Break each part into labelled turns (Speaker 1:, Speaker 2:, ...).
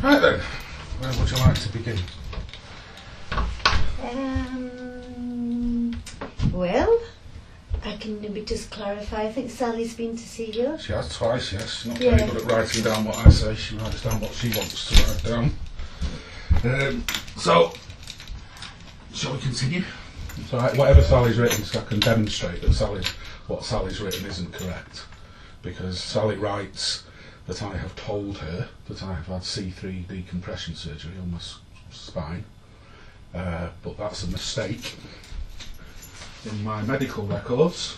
Speaker 1: Right then, where would you like to begin?
Speaker 2: Well, I can maybe just clarify. I think Sally's been to see you.
Speaker 1: She has twice, yes. She's not very good at writing down what I say. She writes down what she wants to write down. So, shall we continue? So whatever Sally's written, so I can demonstrate that what Sally's written isn't correct. Because Sally writes that I have told her that I have had C3 decompression surgery on my spine. But that's a mistake. In my medical records,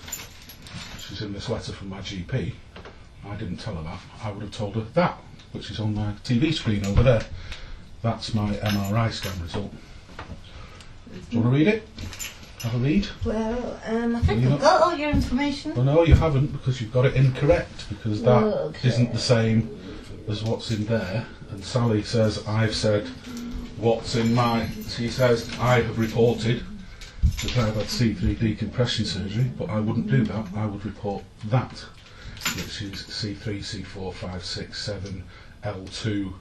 Speaker 1: which is in this letter from my GP, I didn't tell her that. I would have told her that, which is on my TV screen over there. That's my MRI scan result. Do you want to read it? Have a read?
Speaker 2: Well, I think I've got all your information.
Speaker 1: Well, no, you haven't, because you've got it incorrect, because that isn't the same as what's in there. And Sally says, I've said what's in my... She says, I have reported that I've had C3 decompression surgery, but I wouldn't do that. I would report that, which is C3, C4, 5, 6, 7, L2,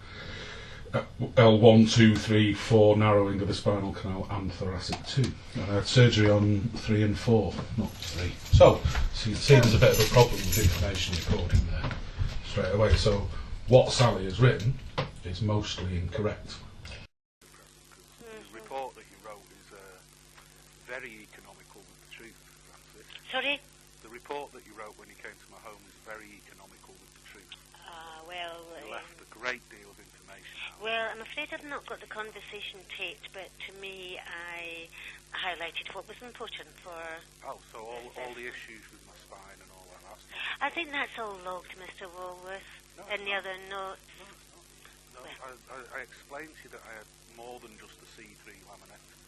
Speaker 1: L1, 2, 3, 4, narrowing of the spinal canal and thoracic 2. And I had surgery on 3 and 4, not 3. So you can see there's a bit of a problem with information recording there straight away. So what Sally has written is mostly incorrect.
Speaker 3: The report that you wrote is very economical with the truth, Francis.
Speaker 4: Sorry?
Speaker 3: The report that you wrote when you came to my home is very economical with the truth. You left a great deal of information out.
Speaker 4: Well, I'm afraid I've not got the conversation taped, but to me, I highlighted what was important for...
Speaker 3: Oh, so all the issues with my spine and all that, that's not...
Speaker 4: I think that's all logged, Mr. Walworth, and the other notes.
Speaker 3: No, I explained to you that I had more than just a C3 laminectomy.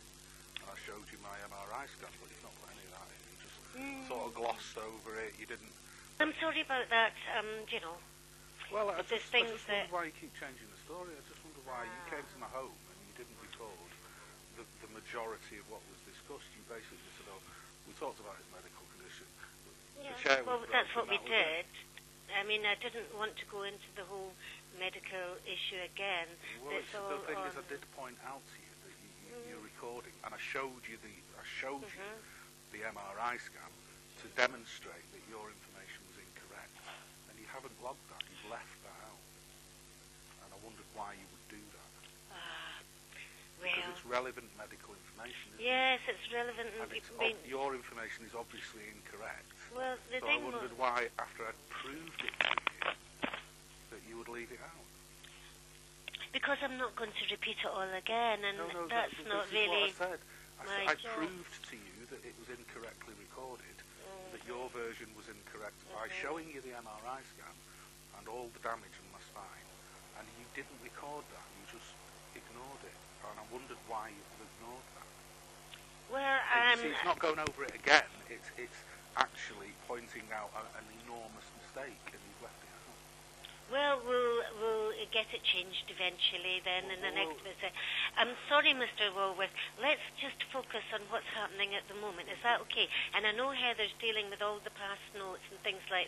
Speaker 3: And I showed you my MRI scan, but you've not got any of that in. You just sort of glossed over it. You didn't...
Speaker 4: I'm sorry about that, you know.
Speaker 3: Well, I
Speaker 4: There's
Speaker 3: just
Speaker 4: things
Speaker 3: wonder why you keep changing the story. I just wonder why you came to my home and you didn't record the majority of what was discussed. You basically just said, oh, we talked about his medical condition.
Speaker 4: Yeah, well, that's what we did. I mean, I didn't want to go into the whole medical issue again.
Speaker 3: Well, the thing is, I did point out to you that you're recording, and I showed you the MRI scan to demonstrate that your information was incorrect, and you haven't logged that. You've left that out, and I wondered why you would do that. Because it's relevant medical information, isn't it?
Speaker 4: Yes, it's relevant.
Speaker 3: And your information is obviously incorrect.
Speaker 4: Well, the
Speaker 3: so
Speaker 4: thing
Speaker 3: I wondered why, after I'd proved it to you, that you would leave it out.
Speaker 4: Because I'm not going to repeat it all again, and that's not
Speaker 3: this
Speaker 4: really
Speaker 3: is what I said.
Speaker 4: my
Speaker 3: I
Speaker 4: job.
Speaker 3: proved to you that it was incorrectly recorded, that your version was incorrect by showing you the MRI scan and all the damage in my spine, and you didn't record that. You just ignored it, and I wondered why you ignored that.
Speaker 4: Well,
Speaker 3: See, it's not going over it again. It's actually pointing out an enormous mistake, and you've left it out.
Speaker 4: well, we'll get it changed eventually then in the next visit. I'm sorry, Mr. Walworth. Let's just focus on what's happening at the moment. Is that okay? And I know Heather's dealing with all the past notes and things like that.